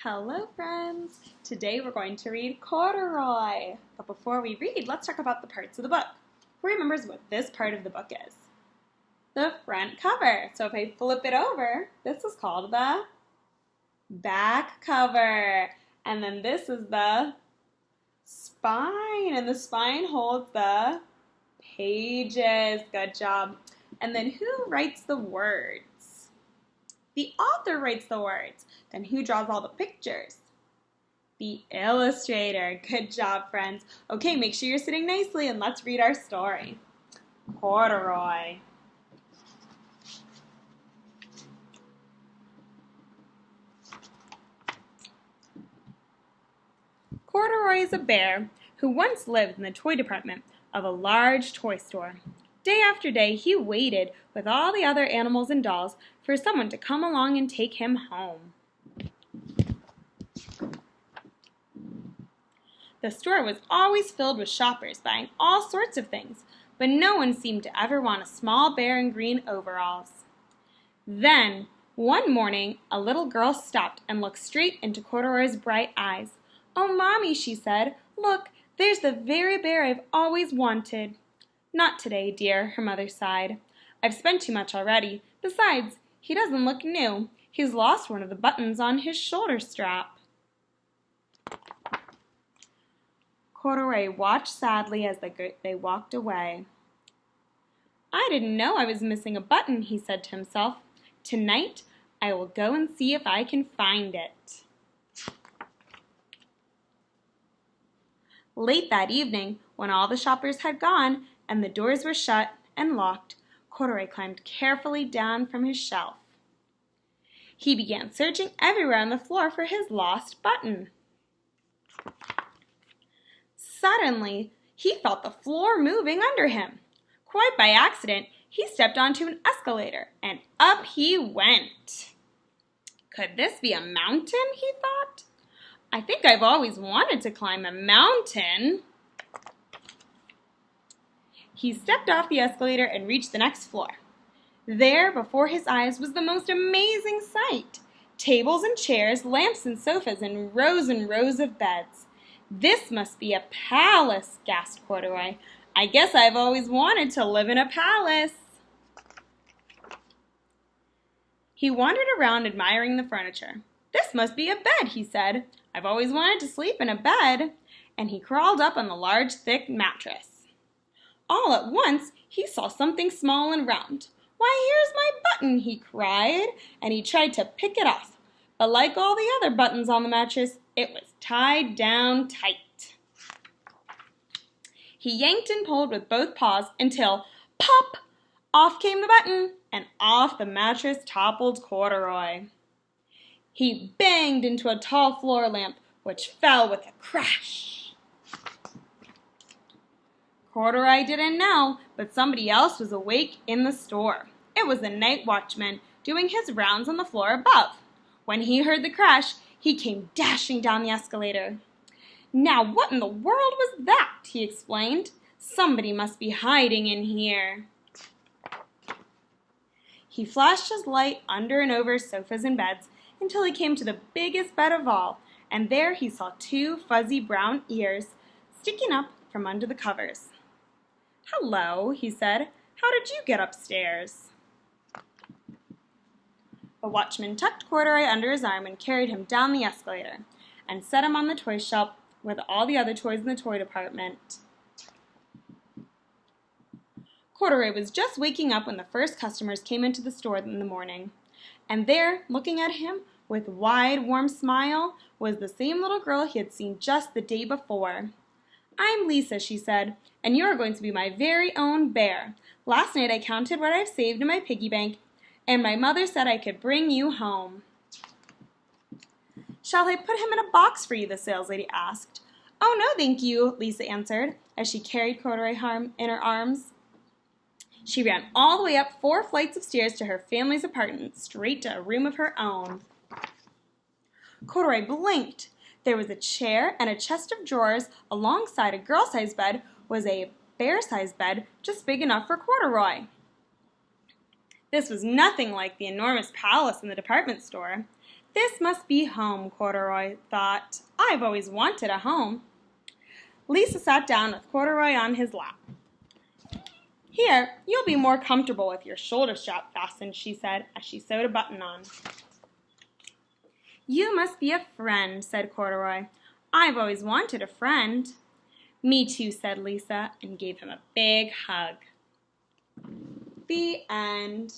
Hello friends! Today we're going to read Corduroy. But before we read, let's talk about the parts of the book. Who remembers what this part of the book is? The front cover. So if I flip it over, this is called the back cover. And then this is the spine. And the spine holds the pages. Good job. And then who writes the words? The author writes the words. Then who draws all the pictures? The illustrator. Good job, friends. Okay, make sure you're sitting nicely and let's read our story. Corduroy. Corduroy is a bear who once lived in the toy department of a large toy store. Day after day, he waited with all the other animals and dolls for someone to come along and take him home. The store was always filled with shoppers buying all sorts of things, but no one seemed to ever want a small bear in green overalls. Then, one morning, a little girl stopped and looked straight into Corduroy's bright eyes. "Oh, Mommy," she said, "look, there's the very bear I've always wanted." "Not today, dear," her mother sighed. "I've spent too much already. Besides, he doesn't look new. He's lost one of the buttons on his shoulder strap." Corduroy watched sadly as they walked away. "I didn't know I was missing a button," he said to himself. "Tonight, I will go and see if I can find it." Late that evening, when all the shoppers had gone and the doors were shut and locked, Corduroy climbed carefully down from his shelf. He began searching everywhere on the floor for his lost button. Suddenly, he felt the floor moving under him. Quite by accident, he stepped onto an escalator, and up he went. Could this be a mountain, he thought? I think I've always wanted to climb a mountain. He stepped off the escalator and reached the next floor. There, before his eyes, was the most amazing sight. Tables and chairs, lamps and sofas, and rows of beds. "This must be a palace," gasped Corduroy. "I guess I've always wanted to live in a palace." He wandered around admiring the furniture. "This must be a bed," he said. "I've always wanted to sleep in a bed." And he crawled up on the large, thick mattress. All at once, he saw something small and round. "Why, here's my button," he cried, and he tried to pick it off. But like all the other buttons on the mattress, it was tied down tight. He yanked and pulled with both paws until, pop, off came the button, and off the mattress toppled Corduroy. He banged into a tall floor lamp, which fell with a crash. Corduroy didn't know, but somebody else was awake in the store. It was the night watchman doing his rounds on the floor above. When he heard the crash, he came dashing down the escalator. "Now what in the world was that?" he explained. "Somebody must be hiding in here." He flashed his light under and over sofas and beds until he came to the biggest bed of all, and there he saw two fuzzy brown ears sticking up from under the covers. "Hello," he said. "How did you get upstairs?" The watchman tucked Corduroy under his arm and carried him down the escalator and set him on the toy shelf with all the other toys in the toy department. Corduroy was just waking up when the first customers came into the store in the morning. And there, looking at him with a wide, warm smile, was the same little girl he had seen just the day before. "I'm Lisa," she said, "and you're going to be my very own bear. Last night I counted what I've saved in my piggy bank, and my mother said I could bring you home." "Shall I put him in a box for you?" the saleslady asked. "Oh, no, thank you," Lisa answered, as she carried Corduroy in her arms. She ran all the way up 4 flights of stairs to her family's apartment, straight to a room of her own. Corduroy blinked. There was a chair and a chest of drawers. Alongside a girl-sized bed was a bear-sized bed just big enough for Corduroy. This was nothing like the enormous palace in the department store. This must be home, Corduroy thought. I've always wanted a home. Lisa sat down with Corduroy on his lap. Here, you'll be more comfortable with your shoulder strap fastened, she said, as she sewed a button on. You must be a friend, said Corduroy. I've always wanted a friend. Me too, said Lisa, and gave him a big hug. The end.